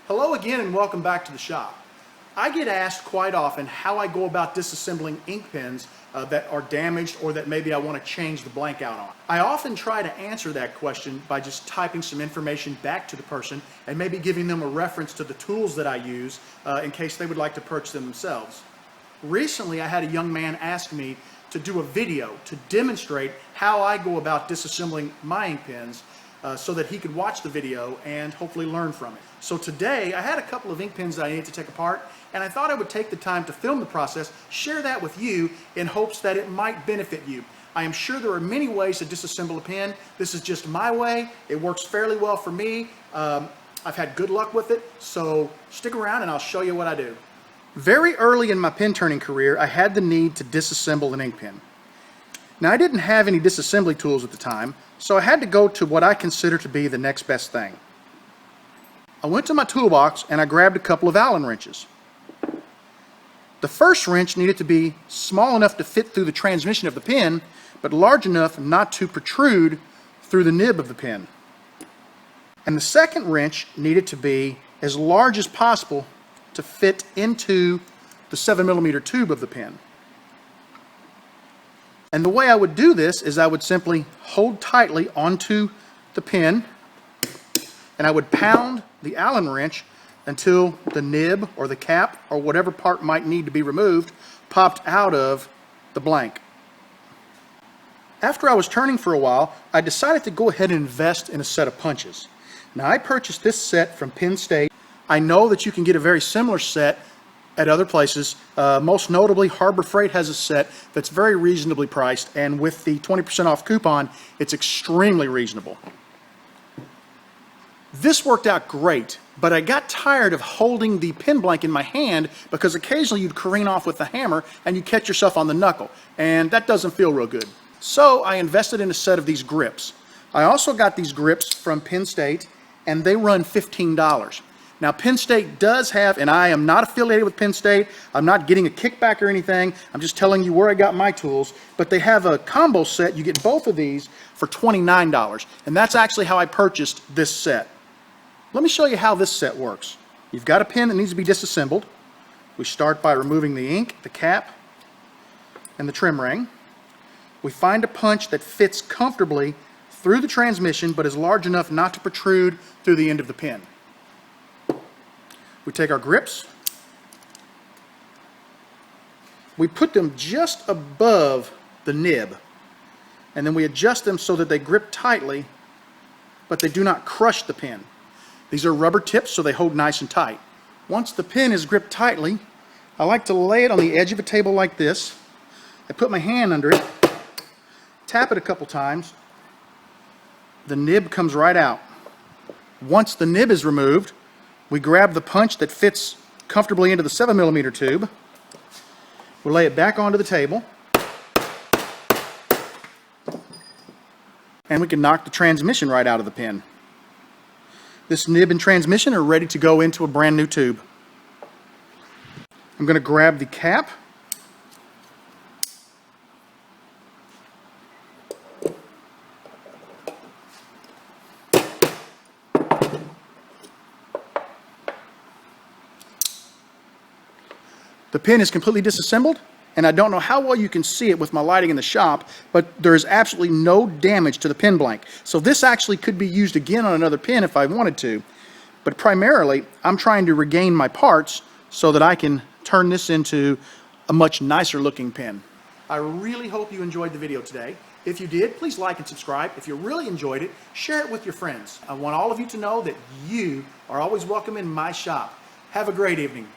Hello again and welcome back to the shop. I get asked quite often how I go about disassembling ink pens that are damaged or that maybe I want to change the blank out on. I often try to answer that question by just typing some information back to the person and maybe giving them a reference to the tools that I use in case they would like to purchase them themselves. Recently I had a young man ask me to do a video to demonstrate how I go about disassembling my ink pens so that he could watch the video and hopefully learn from it. So today I had a couple of ink pens that I needed to take apart, and I thought I would take the time to film the process, share that with you in hopes that it might benefit you. I am sure there are many ways to disassemble a pen. This is just my way. It works fairly well for me. I've had good luck with it, so stick around and I'll show you what I do. Very early in my pen turning career, I had the need to disassemble an ink pen. Now, I didn't have any disassembly tools at the time, so I had to go to what I consider to be the next best thing. I went to my toolbox and I grabbed a couple of Allen wrenches. The first wrench needed to be small enough to fit through the transmission of the pen, but large enough not to protrude through the nib of the pen. And the second wrench needed to be as large as possible to fit into the 7mm tube of the pen. And the way I would do this is I would simply hold tightly onto the pen and I would pound the Allen wrench until the nib or the cap or whatever part might need to be removed popped out of the blank. After I was turning for a while, I decided to go ahead and invest in a set of punches. Now, I purchased this set from Penn State. I know that you can get a very similar set at other places. Most notably, Harbor Freight has a set that's very reasonably priced, and with the 20% off coupon, it's extremely reasonable. This worked out great, but I got tired of holding the pen blank in my hand because occasionally you'd careen off with the hammer and you catch yourself on the knuckle, and that doesn't feel real good. So I invested in a set of these grips. I also got these grips from Penn State, and they run $15. Now, Penn State does have, and I am not affiliated with Penn State, I'm not getting a kickback or anything, I'm just telling you where I got my tools, but they have a combo set. You get both of these for $29, and that's actually how I purchased this set. Let me show you how this set works. You've got a pen that needs to be disassembled. We start by removing the ink, the cap, and the trim ring. We find a punch that fits comfortably through the transmission, but is large enough not to protrude through the end of the pen. We take our grips, we put them just above the nib, and then we adjust them so that they grip tightly, but they do not crush the pen. These are rubber tips, so they hold nice and tight. Once the pen is gripped tightly, I like to lay it on the edge of a table like this. I put my hand under it, tap it a couple times, the nib comes right out. Once the nib is removed, we grab the punch that fits comfortably into the 7mm tube. We lay it back onto the table. And we can knock the transmission right out of the pen. This nib and transmission are ready to go into a brand new tube. I'm going to grab the cap. The pen is completely disassembled, and I don't know how well you can see it with my lighting in the shop, but there is absolutely no damage to the pen blank. So this actually could be used again on another pen if I wanted to, but primarily I'm trying to regain my parts so that I can turn this into a much nicer looking pen. I really hope you enjoyed the video today. If you did, please like and subscribe. If you really enjoyed it, share it with your friends. I want all of you to know that you are always welcome in my shop. Have a great evening.